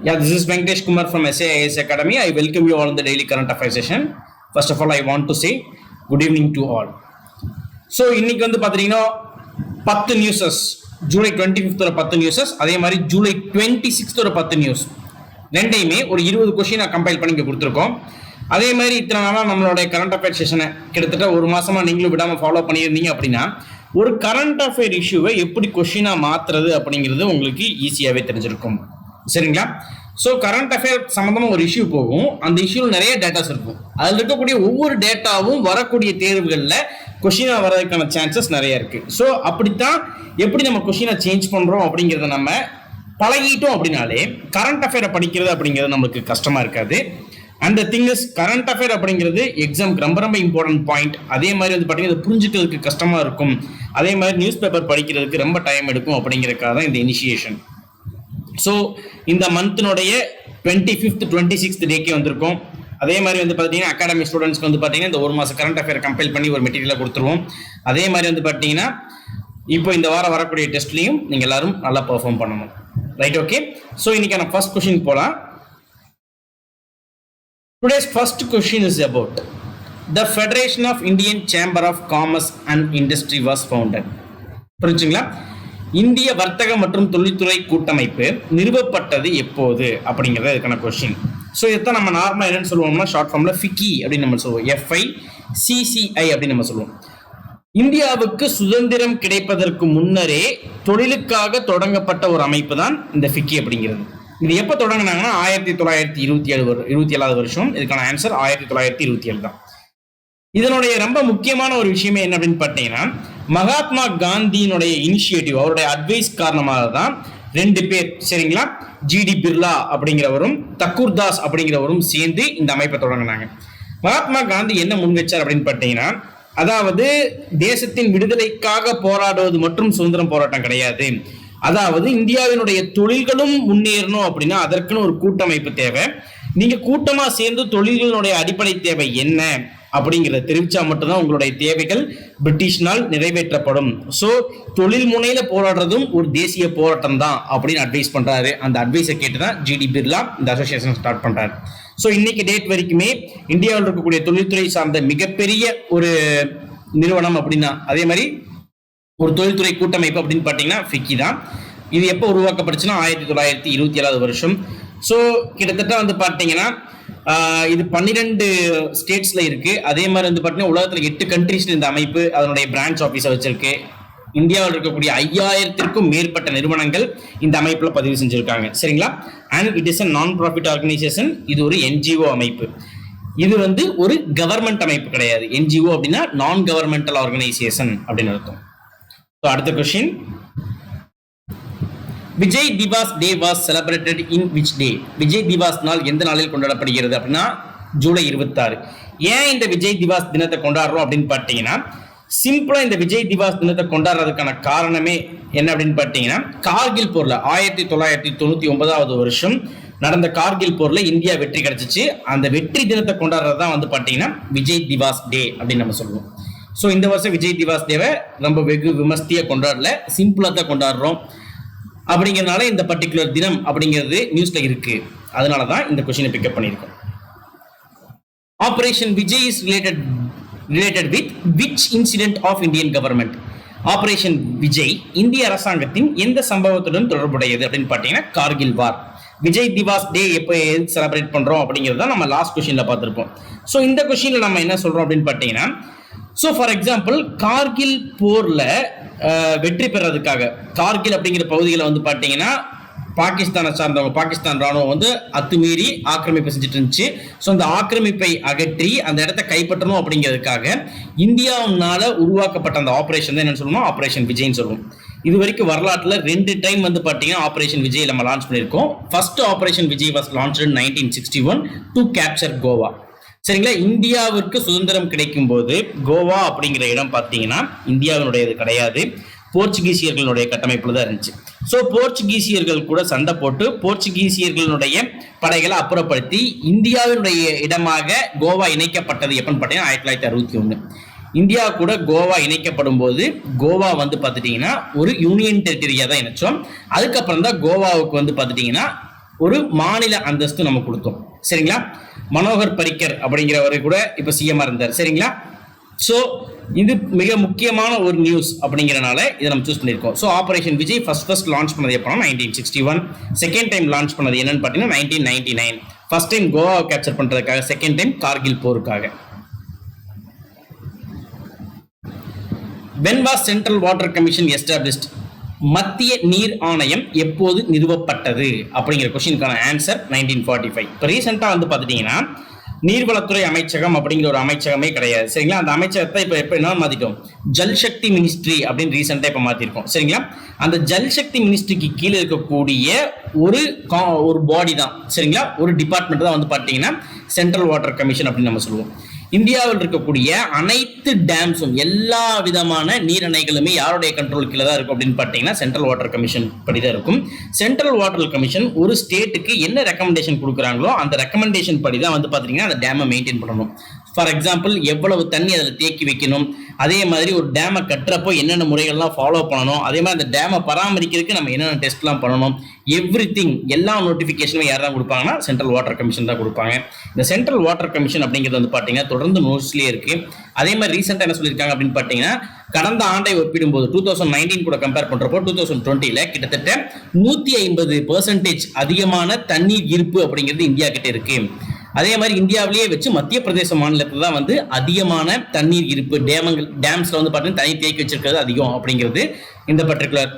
Yeah, this is Venkatesh Kumar from SAIS Academy. I welcome you all in the daily current affairs session. First of all, I want to say good evening to all. So, இன்னைக்கு வந்து பாத்தீங்கன்னா 10 newses July 25th ஒரு 10 newses அதே மாதிரி July 26th ஒரு 10 news ரெண்டையுமே ஒரு 20 question நான் கம்பைல் பண்ணி கொடுத்துருக்கோம். அதே மாதிரி இத்தனை நாளாக நம்மளுடைய கரண்ட் அஃபேர் செஷனை கிட்டத்தட்ட ஒரு மாசமா நீங்களும் விடாமல் ஃபாலோ பண்ணியிருந்தீங்க அப்படின்னா ஒரு கரண்ட் அஃபேர் இஷ்யூவை எப்படி கொஸ்டினா மாத்துறது அப்படிங்கிறது உங்களுக்கு ஈஸியாகவே தெரிஞ்சிருக்கும். சரிங்களா? ஸோ கரண்ட் அஃபேர் சம்மந்தமாக ஒரு இஷ்யூ போகும். அந்த இஷ்யூவில் நிறைய டேட்டாஸ் இருக்கும். அதில் இருக்கக்கூடிய ஒவ்வொரு டேட்டாவும் வரக்கூடிய தேர்வுகளில் கொஸ்டினா வர்றதுக்கான சான்சஸ் நிறைய இருக்கு. ஸோ அப்படித்தான் எப்படி நம்ம கொஸ்டினை சேஞ்ச் பண்றோம் அப்படிங்கிறத நம்ம பழகிட்டோம் அப்படின்னாலே கரண்ட் அஃபேரை படிக்கிறது அப்படிங்கிறது நம்மளுக்கு கஷ்டமா இருக்காது. And thing is current affair அப்படிங்கிறது எக்ஸாமுக்கு ரொம்ப ரொம்ப இம்பார்ட்டன்ட் பாயிண்ட். அதே மாதிரி வந்து பார்த்தீங்கன்னா புரிஞ்சுக்கிறதுக்கு கஷ்டமா இருக்கும். அதே மாதிரி நியூஸ் பேப்பர் படிக்கிறதுக்கு ரொம்ப டைம் எடுக்கும் அப்படிங்கிறதுக்காக தான் இந்த இனிஷியேஷன். ஸோ இந்த மந்த்தினுடைய 25th 26th டேக்கே வந்திருக்கோம். அதே மாதிரி வந்து பார்த்தீங்கன்னா அகாடமி ஸ்டூடெண்ட்ஸ்க்கு வந்து பார்த்தீங்கன்னா இந்த ஒரு மாதம் கரண்ட் அஃபேர் கம்பைல் பண்ணி ஒரு மெட்டீரியலை கொடுத்துருவோம். அதே மாதிரி வந்து பார்த்தீங்கன்னா இப்போ இந்த வாரம் வரக்கூடிய டெஸ்ட்லையும் நீங்கள் எல்லாரும் நல்லா பெர்ஃபார்ம் பண்ணணும். Right, okay. ஸோ இன்னைக்கான ஃபர்ஸ்ட் கொஸ்டின் போகலாம். Today's first question is about the Federation of Indian Chamber of Commerce and Industry was founded. புரிஞ்சுங்களா? இந்திய வர்த்தக மற்றும் தொழில்துறை கூட்டமைப்பு நிறுவப்பட்டது எப்போது அப்படிங்கிறது இதுக்கான கொஸ்டின். ஸோ இதைத்தான் நம்ம நார்மலாக என்னன்னு சொல்லுவோம்னா ஷார்ட் ஃபார்ம்ல ஃபிக்கி அப்படின்னு நம்ம சொல்லுவோம். FICCI அப்படின்னு நம்ம சொல்லுவோம். இந்தியாவுக்கு சுதந்திரம் கிடைப்பதற்கு முன்னரே தொழிலுக்காக தொடங்கப்பட்ட ஒரு அமைப்பு தான் இந்த ஃபிக்கி அப்படிங்கிறது. இது எப்போ தொடங்கினாங்கன்னா 1927 வருஷம். இதுக்கான ஆன்சர் 1927 தான். இதனுடைய ரொம்ப முக்கியமான ஒரு விஷயமே என்ன அப்படின்னு பார்த்தீங்கன்னா மகாத்மா காந்தியினுடைய இனிஷியேட்டிவ், அவருடைய அட்வைஸ் காரணமாக தான் 2 பேர், சரிங்களா, GD பிர்லா அப்படிங்கிறவரும் தக்கூர் தாஸ் அப்படிங்கிறவரும் சேர்ந்து இந்த அமைப்பை தொடங்கினாங்க. மகாத்மா காந்தி என்ன முன் வச்சார் அப்படின்னு பார்த்தீங்கன்னா, அதாவது தேசத்தின் விடுதலைக்காக போராடுவது மற்றும் சுதந்திரம் போராட்டம் கிடையாது. அதாவது இந்தியாவினுடைய தொழில்களும் முன்னேறணும் அப்படின்னா அதற்குன்னு ஒரு கூட்டமைப்பு தேவை. நீங்க கூட்டமா சேர்ந்து தொழில்களுடைய அடிப்படை தேவை என்ன அப்படிங்கிறத தெரிவிச்சா மட்டும்தான் உங்களுடைய தேவைகள் பிரிட்டிஷ்னால் நிறைவேற்றப்படும். ஸோ தொழில் முனையில போராடுறதும் ஒரு தேசிய போராட்டம் தான் அப்படின்னு அட்வைஸ் பண்றாரு. அந்த அட்வைஸை கேட்டுதான் GD பிர்லா இந்த அசோசியேஷன் ஸ்டார்ட் பண்றாரு. ஸோ இன்னைக்கு டேட் வரைக்குமே இந்தியாவில் இருக்கக்கூடிய தொழில்துறை சார்ந்த மிகப்பெரிய ஒரு நிறுவனம் அப்படின்னா அதே மாதிரி ஒரு தொழில்துறை கூட்டமைப்பு அப்படின்னு பார்த்தீங்கன்னா ஃபிக்கி தான். இது எப்போ உருவாக்கப்படுச்சுன்னா 1927 வருஷம். ஸோ கிட்டத்தட்ட வந்து பார்த்தீங்கன்னா இது 12 ஸ்டேட்ஸ்ல இருக்கு. அதே மாதிரி வந்து பார்த்தீங்கன்னா உலகத்தில் 8 கண்ட்ரீஸ்ல இந்த அமைப்பு அதனுடைய பிரான்ச் ஆஃபீஸை வச்சிருக்கு. இந்தியாவில் இருக்கக்கூடிய 5000த்திற்கும் மேற்பட்ட நிறுவனங்கள் இந்த அமைப்புல பதிவு செஞ்சிருக்காங்க. சரிங்களா? அண்ட் இட் இஸ் a நான் ப்ராஃபிட் ஆர்கனைசேஷன். இது ஒரு NGO அமைப்பு. இது வந்து ஒரு கவர்மெண்ட் அமைப்பு கிடையாது. NGO அப்படின்னா நான் கவர்மெண்டல் ஆர்கனைசேஷன் அப்படின்னு அர்த்தம். அடுத்த question, Vijay Diwas day was celebrated in which day? Vijay Diwas நாள் எந்த நாளில் கொண்டாடப்படுகிறது அப்படின்னா ஜூலை 26. ஏன் இந்த விஜய் திவாஸ் தினத்தை கொண்டாடுறோம் அப்படின்னு பார்த்தீங்கன்னா சிம்பிளா இந்த விஜய் திவாஸ் தினத்தை கொண்டாடுறதுக்கான காரணமே என்ன அப்படின்னு பார்த்தீங்கன்னா கார்கில் போர்ல 1999 வருஷம் நடந்த கார்கில் போர்ல இந்தியா வெற்றி கிடைச்சிச்சு. அந்த வெற்றி தினத்தை கொண்டாடுறது தான் வந்து பார்த்தீங்கன்னா விஜய் திவாஸ் டே அப்படின்னு நம்ம சொல்லுவோம். ஸோ இந்த வருஷம் விஜய் திவாஸ் டேவை ரொம்ப வெகு விமர்சையா கொண்டாடல, சிம்பிளா தான் கொண்டாடுறோம். அப்படிங்கிறதுனால இந்த பர்டிகுலர் தினம் அப்படிங்கிறது நியூஸ்ல இருக்கு. அதனால தான் இந்த கொஸ்டினை பிக்கப் பண்ணியிருக்கோம். Operation Vijay is related with which incident of Indian government? Operation Vijay இந்திய அரசாங்கத்தின் எந்த சம்பவத்துடன் தொடர்புடையது அப்படின்னு பார்த்தீங்கன்னா கார்கில் வார். விஜய் திவாஸ் டே எப்போ செலிப்ரேட் பண்றோம் அப்படிங்கிறத நம்ம லாஸ்ட் கொஸ்டின்ல பார்த்துருப்போம். ஸோ இந்த கொஸ்டின்ல நம்ம என்ன சொல்றோம் அப்படின்னு பார்த்தீங்கன்னா, ஸோ ஃபார் எக்ஸாம்பிள் கார்கில் போர்ல வெற்றி பெறதுக்காக கார்கில் அப்படிங்கிற பகுதிகளை வந்து பார்த்தீங்கன்னா பாகிஸ்தானை சார்ந்தவங்க பாகிஸ்தான் ராணுவம் வந்து அத்துமீறி ஆக்கிரமிப்பு செஞ்சுட்டு இருந்துச்சு. ஸோ அந்த ஆக்கிரமிப்பை அகற்றி அந்த இடத்த கைப்பற்றணும் அப்படிங்கிறதுக்காக இந்தியாவினால உருவாக்கப்பட்ட அந்த ஆபரேஷன் தான் என்ன சொல்லணும், ஆபரேஷன் விஜய்னு சொல்லுவோம். இது வரைக்கும் வரலாற்றுல 2 டைம் வந்து பார்த்தீங்கன்னா ஆபரேஷன் விஜய் நம்ம லான்ச் பண்ணியிருக்கோம். First operation Vijay was launched in 1961 to capture Goa. சரிங்களா? இந்தியாவிற்கு சுதந்திரம் கிடைக்கும் போது கோவா அப்படிங்கிற இடம் பார்த்தீங்கன்னா இந்தியாவினுடையது கிடையாது, போர்ச்சுகீசியர்களுடைய கட்டமைப்புல தான் இருந்துச்சு. ஸோ போர்ச்சுகீசியர்கள் கூட சண்டை போட்டு போர்ச்சுகீசியர்களுடைய படைகளை அப்புறப்படுத்தி இந்தியாவினுடைய இடமாக கோவா இணைக்கப்பட்டது எப்பன்னு பார்த்தீங்கன்னா 1961. இந்தியா கூட கோவா இணைக்கப்படும் போது கோவா வந்து பார்த்துட்டீங்கன்னா ஒரு யூனியன் டெரிட்டரியா தான் இணைச்சோம். அதுக்கப்புறம் தான் கோவாவுக்கு வந்து பார்த்துட்டீங்கன்னா ஒரு மாநில அந்தஸ்து நம்ம கொடுத்தோம். சரிங்களா? மனோகர் பரிக்கர் அப்படிங்கிறவரு கூட இப்ப சிஎம் இருந்தார். சரிங்களா? ஸோ இது மிக முக்கியமான ஒரு நியூஸ் அப்படிங்கிறனால இதை நம்ம சூஸ் பண்ணியிருக்கோம். So operation Vijay first launch பண்ணது எப்போ 1961, செகண்ட் டைம் லான்ச் பண்ணது என்னன்னு பார்த்தீங்கன்னா 1999. ஃபர்ஸ்ட் டைம் கோவாவை கேப்சர் பண்றதுக்காக, செகண்ட் டைம் கார்கில் போருக்காக. When was Central Water Commission established? மத்திய நீர் ஆணையம் எப்போது நிறுவப்பட்டது அப்படிங்கிற கொஸ்டினுக்கான ஆன்சர் 1945. இப்போ ரீசெண்டாக வந்து பார்த்துட்டீங்கன்னா நீர்வளத்துறை அமைச்சகம் அப்படிங்கிற ஒரு அமைச்சகமே கிடையாது. சரிங்களா? அந்த அமைச்சகத்தை இப்போ என்ன மாத்திட்டோம், ஜல்சக்தி மினிஸ்ட்ரி அப்படின்னு ரீசெண்டாக இப்போ மாத்திருக்கோம். சரிங்களா? அந்த ஜல்சக்தி மினிஸ்ட்ரிக்கு கீழே இருக்கக்கூடிய ஒரு பாடி தான், சரிங்களா, ஒரு டிபார்ட்மெண்ட் தான் வந்து பார்த்தீங்கன்னா சென்ட்ரல் வாட்டர் கமிஷன் அப்படின்னு நம்ம சொல்லுவோம். இந்தியாவில் இருக்கக்கூடிய அனைத்து டேம்ஸும், எல்லா விதமான நீரணைகளுமே யாருடைய கண்ட்ரோல் கீழே தான் இருக்கும் அப்படின்னு பார்த்தீங்கன்னா சென்ட்ரல் வாட்டர் கமிஷன் படி தான் இருக்கும். சென்ட்ரல் வாட்டர் கமிஷன் ஒரு ஸ்டேட்டுக்கு என்ன ரெக்கமெண்டேஷன் கொடுக்குறாங்களோ அந்த ரெக்கமெண்டேஷன் படி தான் வந்து பார்த்தீங்கன்னா அந்த டேமை மெயின்டைன் பண்ணணும். ஃபார் எக்ஸாம்பிள், எவ்வளவு தண்ணி அதில் தேக்கி வைக்கணும், அதே மாதிரி ஒரு டேமை கட்டுறப்போ என்னென்ன முறைகள்லாம் ஃபாலோ பண்ணணும், அதே மாதிரி அந்த டேமை பராமரிக்கிறதுக்கு நம்ம என்னென்ன டெஸ்ட்லாம் பண்ணணும், எவ்ரிதிங், எல்லா நோட்டிஃபிகேஷனும் யார் தான் கொடுப்பாங்கன்னா சென்ட்ரல் வாட்டர் கமிஷன் தான் கொடுப்பாங்க. இந்த சென்ட்ரல் வாட்டர் கமிஷன் அப்படிங்கிறது வந்து பார்த்தீங்கன்னா தொடர்ந்து நோட்ஸ்லேயே இருக்கு. அதே மாதிரி ரீசெண்டாக என்ன சொல்லியிருக்காங்க அப்படின்னு பார்த்தீங்கன்னா, கடந்த ஆண்டை ஒப்பிடும்போது 2019 கூட கம்பேர் பண்றப்போ 2020 கிட்டத்தட்ட 150% அதிகமான தண்ணீர் இருப்பு அப்படிங்கிறது இந்தியா கிட்ட இருக்கு. அதே மாதிரி இந்தியாவிலேயே வச்சு மத்திய பிரதேச மாநிலத்தில் தான் வந்து அதிகமான தண்ணீர் இருப்பு, டேம்ஸ்ல வந்து பார்த்தீங்கன்னா தண்ணி தேக்கி வச்சிருக்கிறது அதிகம் அப்படிங்கிறது இந்த பர்டிகுலர்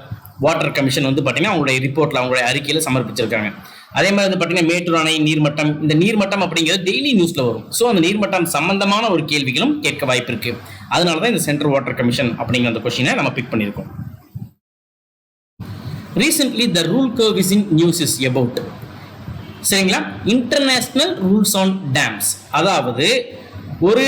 வாட்டர் கமிஷன் வந்து பார்த்தீங்கன்னா அவங்களுடைய ரிப்போர்ட்ல, அவங்களுடைய அறிக்கையில் சமர்ப்பிச்சிருக்காங்க. அதே மாதிரி வந்து பார்த்தீங்கன்னா மேட்டூர் அணை நீர்மட்டம், இந்த நீர்மட்டம் அப்படிங்கிறது டெய்லி நியூஸ்ல வரும். ஸோ அந்த நீர்மட்டம் சம்பந்தமான ஒரு கேள்விகளும் கேட்க வாய்ப்பு இருக்கு. அதனால தான் இந்த சென்ட்ரல் வாட்டர் கமிஷன் அப்படிங்கிற அந்த கொஸ்டினை நம்ம பிக் பண்ணியிருக்கோம். Recently the rule curve is in news is about, சரிங்களா, இன்டர்நேஷனல் ரூல்ஸ் ஆன் டேம்ஸ். அதாவது ஒரு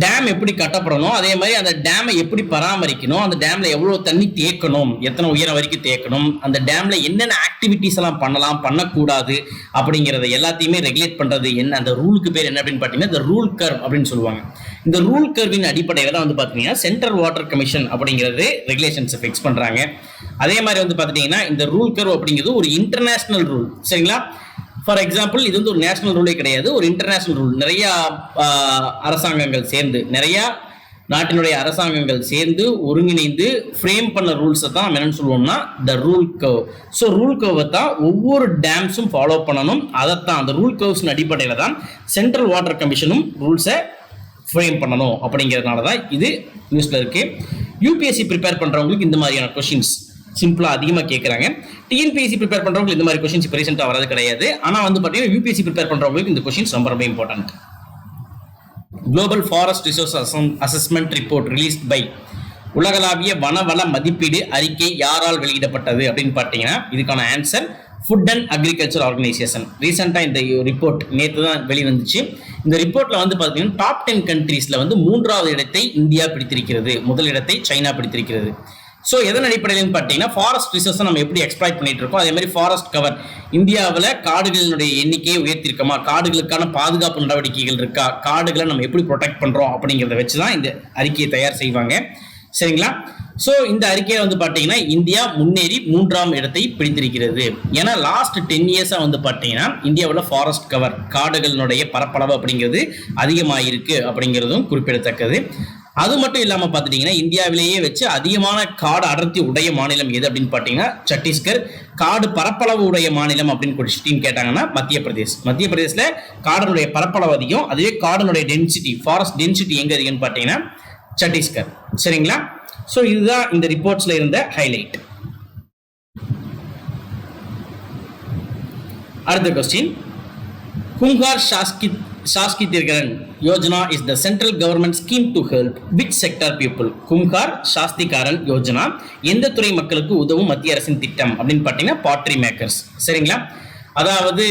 டேம் எப்படி கட்டப்படணும், அதே மாதிரி அந்த டேமை எப்படி பராமரிக்கணும், அந்த டேம்ல எவ்வளவு தண்ணி தேக்கணும், எத்தனை உயரம் வரைக்கும் தேக்கணும், அந்த டேம்ல என்னென்ன ஆக்டிவிட்டிஸ் எல்லாம் பண்ணலாம், பண்ணக்கூடாது அப்படிங்கிறத எல்லாத்தையுமே ரெகுலேட் பண்றது என்ன, அந்த ரூலுக்கு பேர் என்ன அப்படின்னு பார்த்தீங்கன்னா இந்த ரூல் கர்வ் அப்படின்னு சொல்லுவாங்க. இந்த ரூல் கர்வின் அடிப்படையில் தான் வந்து பார்த்தீங்கன்னா சென்ட்ரல் வாட்டர் கமிஷன் அப்படிங்கிறது ரெகுலேஷன்ஸை ஃபிக்ஸ் பண்றாங்க. அதே மாதிரி வந்து பார்த்துட்டீங்கன்னா இந்த ரூல் கர்வ் அப்படிங்கிறது ஒரு இன்டர்நேஷனல் ரூல். சரிங்களா? ஃபார் எக்ஸாம்பிள், இது வந்து ஒரு நேஷனல் ரூலே கிடையாது, ஒரு இன்டர்நேஷனல் ரூல். நிறைய அரசாங்கங்கள் சேர்ந்து, நிறைய நாட்டினுடைய அரசாங்கங்கள் சேர்ந்து ஒருங்கிணைந்து ஃப்ரேம் பண்ண ரூல்ஸை தான் நம்ம என்னன்னு சொல்லுவோம்னா the rule curve. So rule கர்வை தான் ஒவ்வொரு டேம்ஸும் ஃபாலோ பண்ணணும். அதைத்தான் அந்த ரூல் கர்வ்ஸ் அடிப்படையில் தான் சென்ட்ரல் வாட்டர் கமிஷனும் ரூல்ஸை ஃப்ரேம் பண்ணணும். அப்படிங்கிறதுனால தான் இது நியூஸ்ல இருக்கு. யூபிஎஸ்சி ப்ரிப்பேர் பண்றவங்களுக்கு இந்த மாதிரியான கொஸ்டின்ஸ் சிம்பிளா அதிகமாக கேட்குறாங்க. டிஎன்பிஎஸ்சி ப்ரிப்பேர் பண்றவங்களுக்கு இந்த மாதிரி கொஸ்டின்ஸ் இப்போ ரீசெண்டாக வரது கிடையாது. ஆனால் வந்து பார்த்தீங்கன்னா யூபிஎஸ்சி ப்ரிப்பேர் பண்றவங்களுக்கு இந்த கொஸ்டின்ஸ் ரொம்ப ரொம்ப important. Global forest resource assessment report released by, உலகளாவிய வனவள மதிப்பீடு அறிக்கை யாரால் வெளியிடப்பட்டது அப்படின்னு பார்த்தீங்கன்னா இதுக்கான answer food and agriculture organisation. ரீசெண்டாக இந்த ரிப்போர்ட் நேற்று தான் வெளிவந்துச்சு. இந்த ரிப்போர்ட்ல வந்து பார்த்தீங்கன்னா டாப் 10 கண்ட்ரீஸ்ல வந்து 3வது இடத்தை இந்தியா பிடித்திருக்கிறது, முதல் இடத்தை சைனா பிடித்திருக்கிறது. ஸோ எதன் அடிப்படையில்னு பார்த்தீங்கன்னா ஃபாரஸ்ட் ரிசோர்ஸை நம்ம எப்படி எக்ஸ்ப்ளாய்ட் பண்ணிட்டு இருக்கோம், அதே மாதிரி ஃபாரஸ்ட் கவர், இந்தியாவில் காடுகளினுடைய எண்ணிக்கையை உயர்த்திருக்கோமா, காடுகளுக்கான பாதுகாப்பு நடவடிக்கைகள் இருக்கா, காடுகளை நம்ம எப்படி ப்ரொடெக்ட் பண்றோம் அப்படிங்கிறத வச்சு தான் இந்த அறிக்கையை தயார் செய்வாங்க. சரிங்களா? ஸோ இந்த அறிக்கையை வந்து பார்த்தீங்கன்னா இந்தியா முன்னேறி 3ஆம் இடத்தை பிடித்திருக்கிறது. ஏன்னா லாஸ்ட் 10 இயர்ஸாக வந்து பார்த்தீங்கன்னா இந்தியாவில் ஃபாரஸ்ட் கவர், காடுகளினுடைய பரப்பளவு அப்படிங்கிறது அதிகமாயிருக்கு அப்படிங்கிறதும் குறிப்பிடத்தக்கது. அது மட்டும் இல்லாமல் பார்த்துட்டீங்கன்னா இந்தியாவிலேயே வச்சு அதிகமான காடு அடர்த்தி உடைய மாநிலம் எது அப்படின்னு பார்த்தீங்கன்னா சத்தீஸ்கர். காடு பரப்பளவு உடைய மாநிலம் அப்படின்னு கொஸ்டின் கேட்டாங்கன்னா மத்திய பிரதேஷ். மத்திய பிரதேசில் காடுனுடைய பரப்பளவு அதிகம், அதுவே காடுனுடைய டென்சிட்டி, ஃபாரஸ்ட் டென்சிட்டி எங்க அதிகம்னு பார்த்தீங்கன்னா சத்தீஸ்கர். சரிங்களா? ஸோ இதுதான் இந்த ரிப்போர்ட்ஸ்ல இருந்த ஹைலைட். அடுத்த question, Kumhar Sashaktikaran Yojana is the central government scheme to help which sector people. Kumhar Sashaktikaran Yojana எந்த துறை மக்களுக்கு உதவும் மத்திய அரசின் திட்டம் அப்படின்னு பார்த்தீங்கன்னா பாட்ரி மேக்கர்ஸ். சரிங்களா? அதாவது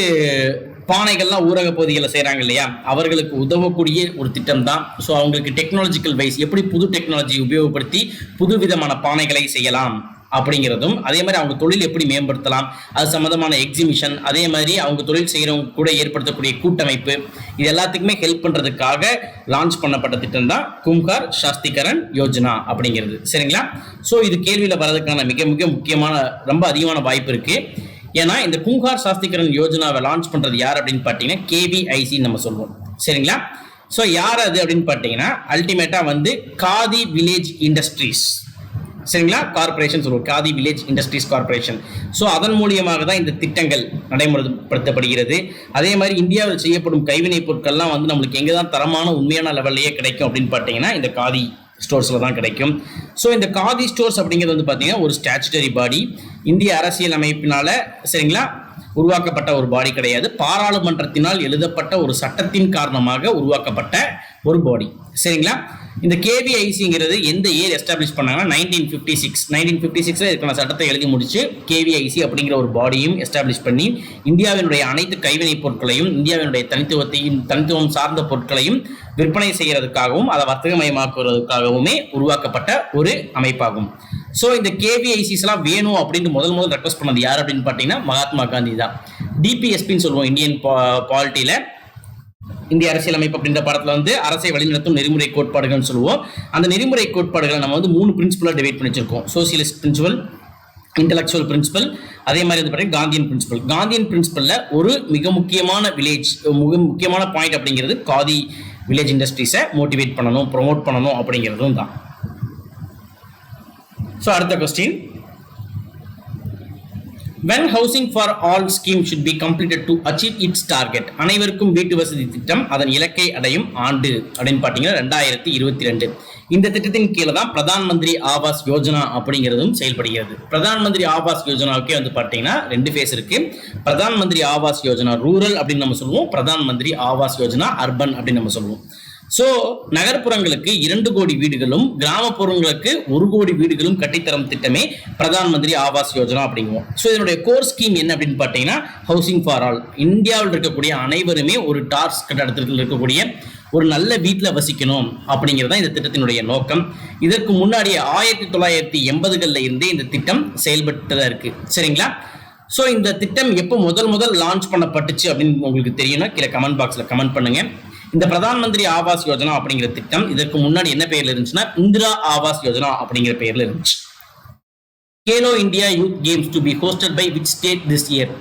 பானைகள்லாம் ஊரக பகுதிகளில் செய்கிறாங்க இல்லையா, அவர்களுக்கு உதவக்கூடிய ஒரு திட்டம் தான். ஸோ அவங்களுக்கு டெக்னாலஜிக்கல் வைஸ் எப்படி புது டெக்னாலஜி உபயோகப்படுத்தி புது விதமான பானைகளை செய்யலாம் அப்படிங்கிறதும், அதே மாதிரி அவங்க தொழில் எப்படி மேம்படுத்தலாம், அது சம்மந்தமான எக்ஸிபிஷன், அதே மாதிரி அவங்க தொழில் செய்கிறவங்க கூட ஏற்படுத்தக்கூடிய கூட்டமைப்பு, இது எல்லாத்துக்குமே ஹெல்ப் பண்ணுறதுக்காக லான்ச் பண்ணப்பட்ட திட்டம் தான் கும்கார் சாஸ்திகரன் யோஜனா அப்படிங்கிறது. சரிங்களா? ஸோ இது கேள்வியில் வர்றதுக்கான மிக மிக முக்கியமான, ரொம்ப அதிகமான வாய்ப்பு இருக்குது. ஏன்னா இந்த குங்கார் சாஸ்திகரன் யோஜனாவை லான்ச் பண்றது யார் அப்படின்னு பார்த்தீங்கன்னா கேவிஐசி நம்ம சொல்லுவோம். சரிங்களா? ஸோ யார் அது அப்படின்னு பார்த்தீங்கன்னா அல்டிமேட்டா வந்து காதி வில்லேஜ் இண்டஸ்ட்ரீஸ், சரிங்களா, கார்பரேஷன் சொல்லுவோம், khadi village industries corporation. So அதன் மூலியமாக தான் இந்த திட்டங்கள் நடைமுறைப்படுத்தப்படுகிறது. அதே மாதிரி இந்தியாவில் செய்யப்படும் கைவினைப் பொருட்கள்லாம் வந்து நம்மளுக்கு எங்கே தான் தரமான உண்மையான லெவல்லையே கிடைக்கும் அப்படின்னு பார்த்தீங்கன்னா இந்த காதி ஸ்டோர்ஸில் தான் கிடைக்கும். ஸோ இந்த காதி ஸ்டோர்ஸ் அப்படிங்கிறது வந்து பார்த்தீங்கன்னா ஒரு ஸ்டாச்சுட்டரி பாடி, இந்திய அரசியல் அமைப்பினால, சரிங்களா, உருவாக்கப்பட்ட ஒரு பாடி கிடையாது. பாராளுமன்றத்தினால் எழுதப்பட்ட ஒரு சட்டத்தின் காரணமாக உருவாக்கப்பட்ட ஒரு பாடி. சரிங்களா? இந்த கேவிஐசிங்கிறது எந்த இயர் எஸ்டாப்ளிஷ் பண்ணாங்கன்னா 1956 இருக்கிற சட்டத்தை எழுதி முடிச்சு கேவிஐசி அப்படிங்கிற ஒரு பாடியும் எஸ்டாப்ளிஷ் பண்ணி இந்தியாவினுடைய அனைத்து கைவினைப் பொருட்களையும், இந்தியாவினுடைய தனித்துவம் சார்ந்த பொருட்களையும் விற்பனை செய்யறதுக்காகவும் அதை வர்த்தகமயமாக்குவதற்காகவுமே உருவாக்கப்பட்ட ஒரு அமைப்பாகும். ஸோ இந்த கேவிஐசிஸ் எல்லாம் வேணும் அப்படின்னு முதல் ரெக்வஸ்ட் பண்ணது யார் அப்படின்னு பார்த்தீங்கன்னா மகாத்மா காந்தி தான். டிபிஎஸ்பின்னு சொல்லுவோம் இந்தியன் பாலிட்டியில, இந்திய அரசியலமைப்பு அப்படின்ற படத்துல வந்து அரசை வழிநடத்தும் நெறிமுறை கோட்பாடுகள்னு சொல்லுவோம். அந்த நெறிமுறை கோட்பாடுகளை நம்ம வந்து 3 பிரின்சிபலா டிவைட் பண்ணி வச்சிருக்கோம். சோசியலிஸ்ட் பிரின்சிபல், இன்டெலக்சுவல் பிரின்சிபல், அதே மாதிரி வந்து பார்த்தீங்கன்னா காந்தியன் பிரின்சிபல். காந்தியன் பிரின்சிபல்ல ஒரு மிக முக்கியமான பாயிண்ட் அப்படிங்கிறது காதி வில்லேஜ் இண்டஸ்ட்ரீஸை மோட்டிவேட் பண்ணணும், ப்ரொமோட் பண்ணணும் அப்படிங்கிறதும் தான். ஸோ அடுத்த question, when housing for all scheme should be completed to achieve its target, அனைவருக்கும் வீட்டு வசதி திட்டம் அதன் இலக்கை அடையும் ஆண்டு அப்படின்னு பார்த்தீங்கன்னா 2022. இந்த திட்டத்தின் கீழே தான் பிரதான் மந்திரி ஆவாஸ் யோஜனா அப்படிங்கிறதும் செயல்படுகிறது. பிரதான் மந்திரி ஆவாஸ் யோஜனாவுக்கே வந்து பார்த்தீங்கன்னா 2 ஃபேஸ் இருக்கு. பிரதான் மந்திரி ஆவாஸ் யோஜனா ரூரல் அப்படின்னு நம்ம சொல்லுவோம், பிரதான் மந்திரி ஆவாஸ் யோஜனா அர்பன் அப்படின்னு நம்ம சொல்லுவோம். ஸோ நகர்ப்புறங்களுக்கு 2 கோடி வீடுகளும் கிராமப்புறங்களுக்கு 1 கோடி வீடுகளும் கட்டித்தரும் திட்டமே பிரதான் மந்திரி ஆவாஸ் யோஜனா அப்படிங்குவோம். ஸோ இதனுடைய கோர் ஸ்கீம் என்ன அப்படின்னு பார்த்தீங்கன்னா ஹவுசிங் ஃபார் ஆல். இந்தியாவில் இருக்கக்கூடிய அனைவருமே ஒரு டார்ஸ் கட்டடத்தில் இருக்கக்கூடிய ஒரு நல்ல வீட்டில் வசிக்கணும் அப்படிங்கிறது தான் இந்த திட்டத்தினுடைய நோக்கம். இதற்கு முன்னாடியே 1980களில் இருந்தே இந்த திட்டம் செயல்பட்டு இருக்கு. சரிங்களா? ஸோ இந்த திட்டம் எப்போ முதல் லான்ச் பண்ணப்பட்டுச்சு அப்படின்னு உங்களுக்கு தெரியும்னா கீழே கமெண்ட் பாக்ஸில் கமெண்ட் பண்ணுங்க. இந்த பிரதான் மந்திரி ஆவாஸ் யோஜனா அப்படிங்கிற திட்டம் இதற்கு முன்னாடி என்ன பெயர்ல இருந்துச்சுன்னா இந்திரா ஆவாஸ் யோஜனா அப்படிங்கிற பெயர்ல இருந்துச்சு. Khelo India youth games to be hosted by which state this year?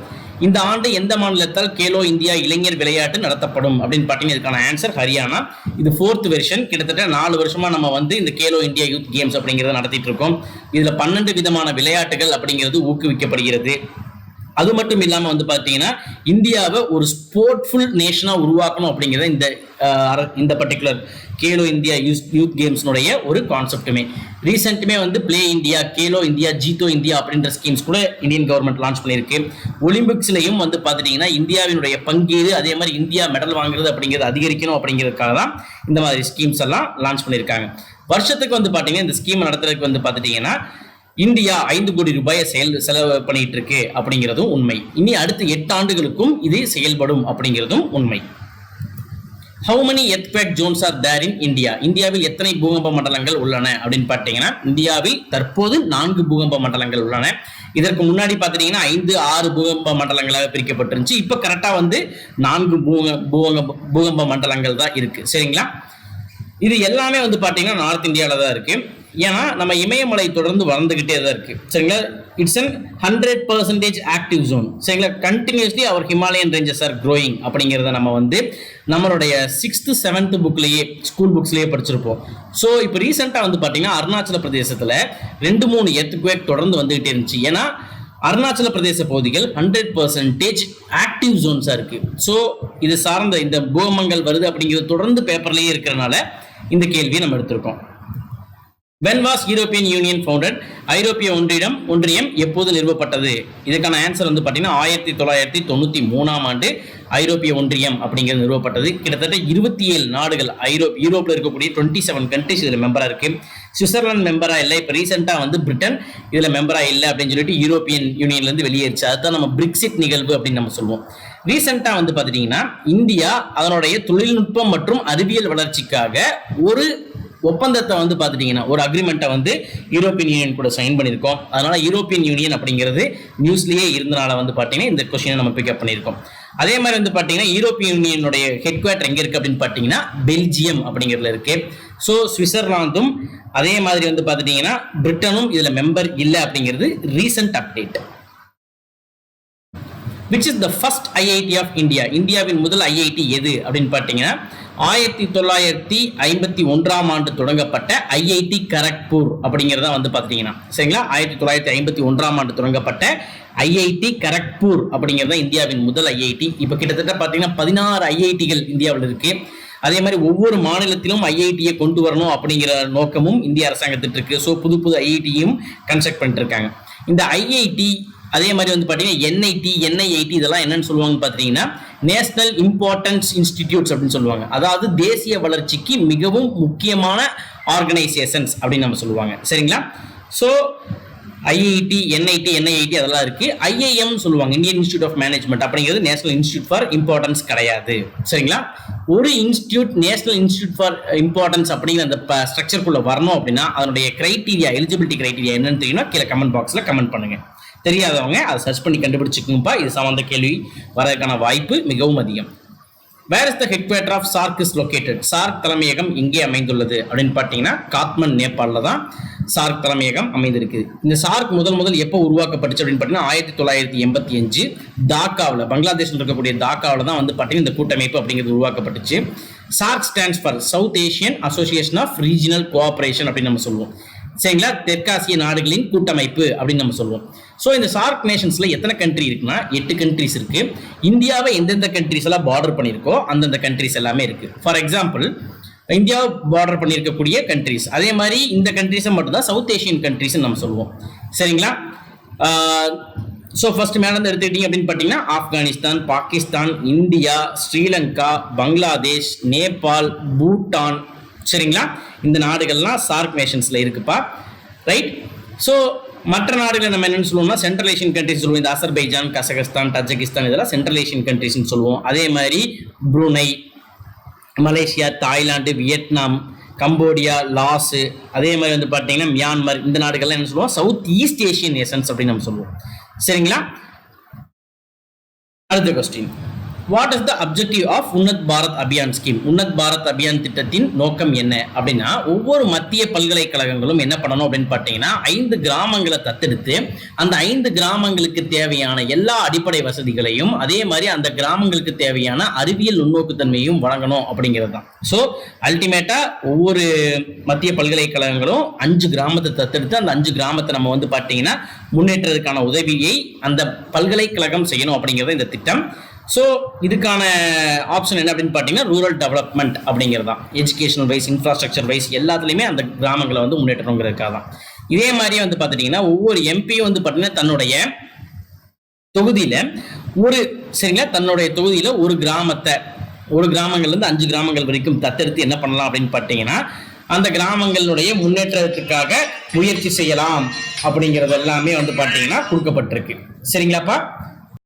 இந்த ஆண்டு எந்த மாநிலத்தால் கேலோ இந்தியா இளைஞர் விளையாட்டு நடத்தப்படும் அப்படின்னு பார்த்தீங்கன்னா இதுக்கான ஆன்சர் ஹரியானா. இது 4th வெர்ஷன். கிட்டத்தட்ட 4 வருஷமா நம்ம வந்து இந்த கேலோ இந்தியா யூத் கேம்ஸ் அப்படிங்கிறத நடத்திட்டு இருக்கோம். இதுல 12 விதமான விளையாட்டுகள் அப்படிங்கிறது ஊக்குவிக்கப்படுகிறது. அது மட்டும் இல்லாமல் வந்து பார்த்தீங்கன்னா இந்தியாவை ஒரு ஸ்போர்ட்ஃபுல் நேஷனாக உருவாக்கணும் அப்படிங்கிறத இந்த பர்டிகுலர் கேலோ இந்தியா யூத் கேம்ஸ்னுடைய ஒரு கான்செப்டுமே. ரீசெண்ட்டுமே வந்து play India, Khelo India, Jeeto India அப்படின்ற ஸ்கீம்ஸ் கூட இந்தியன் கவர்மெண்ட் லான்ச் பண்ணியிருக்கு. ஒலிம்பிக்ஸ்லையும் வந்து பார்த்துட்டிங்கன்னா இந்தியாவினுடைய பங்கீடு, அதே மாதிரி இந்தியா மெடல் வாங்குறது அப்படிங்கிறது அதிகரிக்கணும் அப்படிங்கிறதுக்காக தான் இந்த மாதிரி ஸ்கீம்ஸ் எல்லாம் லான்ச் பண்ணியிருக்காங்க. வருஷத்துக்கு வந்து பார்த்தீங்கன்னா இந்த ஸ்கீம் நடத்துறதுக்கு வந்து பார்த்துட்டிங்கன்னா இந்தியா 5 கோடி ரூபாயை செலவு பண்ணிட்டு இருக்கு அப்படிங்கிறதும் உண்மை. இனி அடுத்த 8 ஆண்டுகளுக்கும் இது செயல்படும் அப்படிங்கிறதும் உண்மை. How many earthquake zones are there in India? இந்தியாவில் எத்தனை பூகம்ப மண்டலங்கள் உள்ளன அப்படின்னு பார்த்தீங்கன்னா இந்தியாவில் தற்போது 4 பூகம்ப மண்டலங்கள் உள்ளன. இதற்கு முன்னாடி பார்த்துட்டீங்கன்னா 5-6 பூகம்ப மண்டலங்களாக பிரிக்கப்பட்டிருந்துச்சு. இப்போ கரெக்டா வந்து 4 பூகம்ப மண்டலங்கள் தான் இருக்கு. சரிங்களா? இது எல்லாமே வந்து பார்த்தீங்கன்னா நார்த் இந்தியாவில் தான் இருக்கு. ஏன்னா நம்ம இமயமலை தொடர்ந்து வளர்ந்துகிட்டே தான் இருக்கு. சரிங்களா? It's an 100% active zone. சரிங்களா? Continuously our Himalayan ranges are growing அப்படிங்கிறத நம்ம வந்து நம்மளுடைய 6th 7th புக்லேயே ஸ்கூல் புக்ஸ்லேயே படிச்சிருப்போம். ஸோ இப்போ ரீசெண்டாக வந்து பார்த்தீங்கன்னா அருணாச்சல பிரதேசத்தில் 2-3 எர்த்குவேக் தொடர்ந்து வந்துகிட்டே இருந்துச்சு. ஏன்னா அருணாச்சல பிரதேச பகுதிகள் 100% ஆக்டிவ் ஜோன்ஸாக இருக்கு. ஸோ இது சார்ந்த இந்த பூகம்பங்கள் வருது அப்படிங்கிறது தொடர்ந்து பேப்பர்லேயே இருக்கிறனால இந்த கேள்வியை நம்ம எடுத்திருக்கோம். When was European Union founded? ஐரோப்பிய ஒன்றியம் எப்போது நிறுவப்பட்டது? இதுக்கான ஆன்சர் வந்து பார்த்தீங்கன்னா 1993ஆம் ஆண்டு ஐரோப்பிய ஒன்றியம் அப்படிங்கிறது நிறுவப்பட்டது. கிட்டத்தட்ட 27 நாடுகள் யூரோப்பில் இருக்கக்கூடிய 27 கண்ட்ரிஸ் இதில் மெம்பராக இருக்கு. சுவிட்சர்லாந்து மெம்பராக இல்லை. இப்போ ரீசெண்டாக வந்து பிரிட்டன் இதில் மெம்பராக இல்லை அப்படின்னு சொல்லிட்டு யூரோப்பியன் யூனியன்லேருந்து வெளியேறிச்சு. அதுதான் நம்ம பிரெக்சிட் நிகழ்வு அப்படின்னு நம்ம சொல்லுவோம். ரீசெண்டாக வந்து பார்த்துட்டிங்கன்னா இந்தியா அதனுடைய தொழில்நுட்பம் மற்றும் அறிவியல் வளர்ச்சிக்காக ஒரு ஒப்பந்தத்தை வந்து பார்த்துட்டீங்கன்னா ஒரு அக்ரிமெண்ட்டை வந்து யூரோப்பியன் யூனியன் கூட சைன் பண்ணியிருக்கோம். அதனால யூரோப்பியன் யூனியன் அப்படிங்கிறது நியூஸ்லேயே இருந்தனால வந்து பார்த்தீங்கன்னா இந்த கொஸ்டினை நம்ம பிக்கப் பண்ணியிருக்கோம். அதே மாதிரி வந்து பார்த்தீங்கன்னா யூரோப்பியன் யூனியனுடைய ஹெட் குவார்ட்டர் எங்கே இருக்குது அப்படின்னு பார்த்தீங்கன்னா பெல்ஜியம் அப்படிங்கிறதுல இருக்கு. ஸோ சுவிட்சர்லாந்தும் அதே மாதிரி வந்து பார்த்துட்டீங்கன்னா பிரிட்டனும் இதில் மெம்பர் இல்லை அப்படிங்கிறது recent update. Which is the first IIT of India? இந்தியாவின் முதல் ஐஐடி எது அப்படின்னு பார்த்தீங்கன்னா 1951ஆம் ஆண்டு தொடங்கப்பட்ட ஐஐடி கரக்பூர் அப்படிங்கிறத வந்து பார்த்தீங்கன்னா சரிங்களா. 1951ஆம் ஆண்டு தொடங்கப்பட்ட ஐஐடி கரக்பூர் அப்படிங்கிறது இந்தியாவின் முதல் ஐஐடி. இப்போ கிட்டத்தட்ட பார்த்தீங்கன்னா 16 ஐஐடிகள் இந்தியாவில் இருக்கு. அதே மாதிரி ஒவ்வொரு மாநிலத்திலும் ஐஐடியை கொண்டு வரணும் அப்படிங்கிற நோக்கமும் இந்திய அரசாங்கத்திற்கு இருக்கு. ஸோ புது புது ஐஐடியும் கன்ஸ்ட்ரக்ட் பண்ணிட்டு இருக்காங்க. இந்த ஐஐடி அதே மாதிரி வந்து பார்த்தீங்கன்னா என்ஐடி என்ஐஐடி இதெல்லாம் என்னன்னு சொல்லுவாங்க பார்த்தீங்கன்னா நேஷனல் இம்பார்ட்டன்ஸ் இன்ஸ்டிடியூட்ஸ் அப்படின்னு சொல்லுவாங்க. அதாவது தேசிய வளர்ச்சிக்கு மிகவும் முக்கியமான ஆர்கனைசேஷன்ஸ் அப்படின்னு நம்ம சொல்லுவாங்க சரிங்களா. ஸோ ஐஐடி என்ஐடி என்ஐஐடி அதெல்லாம் இருக்கு. ஐஐஎம் சொல்லுவாங்க, இந்தியன் இன்ஸ்டியூட் ஆஃப் மேனேஜ்மெண்ட் அப்படிங்கிறது நேஷனல் இன்ஸ்டியூட் ஃபார் இம்பார்ட்டன்ஸ் கிடையாது சரிங்களா. ஒரு institute national institute for importance அப்படிங்கிற அந்த ஸ்ட்ரக்சருக்குள்ள வரணும் அப்படின்னா அதனுடைய கிரைட்டீரியா எலிஜிபிலிட்டி கிரைட்டீரியா என்னன்னு தெரியும்னா கீழே கமெண்ட் பாக்ஸ்ல கமெண்ட் பண்ணுங்க. தெரியாதவங்க அதை சர்ச் பண்ணி கண்டுபிடிச்சுக்குங்கப்பா. இது சம்பந்த கேள்வி வரதுக்கான வாய்ப்பு மிகவும் அதிகம். Where is the headquarter of SAARC is located? SAARC தலைமையகம் எங்கே அமைந்துள்ளது அப்படின்னு பார்த்தீங்கன்னா காத்மண்ட் நேபாளில் தான் சார்க் தலைமையகம் அமைந்திருக்கு. இந்த சார்க் முதல் எப்போ உருவாக்கப்பட்டுச்சு அப்படின்னு பார்த்தீங்கன்னா 1985 டாக்காவில் பங்களாதேஷில் இருக்கக்கூடிய டாக்காவில் தான் வந்து பார்த்தீங்கன்னா இந்த கூட்டமைப்பு அப்படிங்கிறது உருவாக்கப்பட்டுச்சு. SAARC stands for South Asian Association of Regional Cooperation அப்படின்னு நம்ம சொல்லுவோம் சரிங்களா. தெற்காசிய நாடுகளின் கூட்டமைப்பு அப்படின்னு நம்ம சொல்லுவோம். ஸோ இந்த சார்க் நேஷன்ஸ்ல எத்தனை கண்ட்ரி இருக்குன்னா 8 கண்ட்ரிஸ் இருக்கு. இந்தியாவை எந்தெந்த கண்ட்ரிஸ் எல்லாம் பார்டர் பண்ணியிருக்கோ அந்தந்த கண்ட்ரிஸ் எல்லாமே இருக்கு. ஃபார் எக்ஸாம்பிள் இந்தியாவை பார்டர் பண்ணியிருக்கக்கூடிய கண்ட்ரிஸ், அதே மாதிரி இந்த கண்ட்ரிஸை மட்டும்தான் சவுத் ஏஷியன் கண்ட்ரிஸ் நம்ம சொல்லுவோம் சரிங்களா. ஸோ ஃபர்ஸ்ட் மேலேருந்து எடுத்துக்கிட்டீங்க அப்படின்னு பார்த்தீங்கன்னா ஆப்கானிஸ்தான், பாகிஸ்தான், இந்தியா, ஸ்ரீலங்கா, பங்களாதேஷ், நேபாள், பூட்டான் சரிங்களா. இந்த நாடுகள்லாம் சார்க் நேஷன்ஸ்ல இருக்குப்பா ரைட். ஸோ மற்ற நாடுகள் நம்ம என்னன்னு சொல்லுவோம்னா சென்ட்ரல் ஏஷியன் கண்ட்ரிஸ் சொல்லுவோம். இந்த அசர்பைஜான், கசகஸ்தான், தஜிகிஸ்தான் இதெல்லாம் சென்ட்ரல் ஏஷியன் கண்ட்ரிஸ்ன்னு சொல்லுவோம். அதே மாதிரி Brunei, Malaysia, Thailand, Vietnam, Cambodia, Laos, அதே மாதிரி வந்து பார்த்தீங்கன்னா மியான்மர் இந்த நாடுகள்லாம் என்ன சொல்லுவோம் சவுத் ஈஸ்ட் ஏஷியன் நேஷன்ஸ் அப்படின்னு நம்ம சொல்லுவோம் சரிங்களா. அடுத்த question, what is the objective of Unnat Bharat Abhiyan scheme? Unnat Bharat Abhiyan திட்டத்தின் நோக்கம் என்ன அப்படின்னா ஒவ்வொரு மத்திய பல்கலைக்கழகங்களும் என்ன பண்ணணும் அப்படின்னு பார்த்தீங்கன்னா 5 கிராமங்களை தத்தெடுத்து அந்த 5 கிராமங்களுக்கு தேவையான எல்லா அடிப்படை வசதிகளையும் அதே மாதிரி அந்த கிராமங்களுக்கு தேவையான அறிவியல் நுண்ணோக்குத்தன்மையும் வழங்கணும் அப்படிங்கிறது தான். ஸோ அல்டிமேட்டா ஒவ்வொரு மத்திய பல்கலைக்கழகங்களும் 5 கிராமத்தை தத்தெடுத்து அந்த 5 கிராமத்தை நம்ம வந்து பார்த்தீங்கன்னா முன்னேற்றத்துக்கான உதவியை அந்த பல்கலைக்கழகம் செய்யணும் அப்படிங்கிறது இந்த திட்டம். ஸோ இதுக்கான ஆப்ஷன் என்ன அப்படின்னு பார்த்தீங்கன்னா ரூரல் டெவலப்மெண்ட் அப்படிங்கிறது தான். எஜுகேஷனல் வைஸ், இன்ஃப்ராஸ்ட்ரக்சர் வைஸ் எல்லாத்துலேயுமே அந்த கிராமங்களை வந்து முன்னேற்றணுங்கிறதுக்காக தான். இதே மாதிரி வந்து பார்த்துட்டிங்கன்னா ஒவ்வொரு எம்பியும் வந்து பார்த்தீங்கன்னா தன்னுடைய தொகுதியில் தன்னுடைய தொகுதியில் ஒரு கிராமங்கள்லேருந்து 5 கிராமங்கள் வரைக்கும் தத்தெடுத்து என்ன பண்ணலாம் அப்படின்னு பார்த்தீங்கன்னா அந்த கிராமங்களுடைய முன்னேற்றத்துக்காக முயற்சி செய்யலாம் அப்படிங்கிறது எல்லாமே வந்து பார்த்தீங்கன்னா கொடுக்கப்பட்டிருக்கு சரிங்களாப்பா.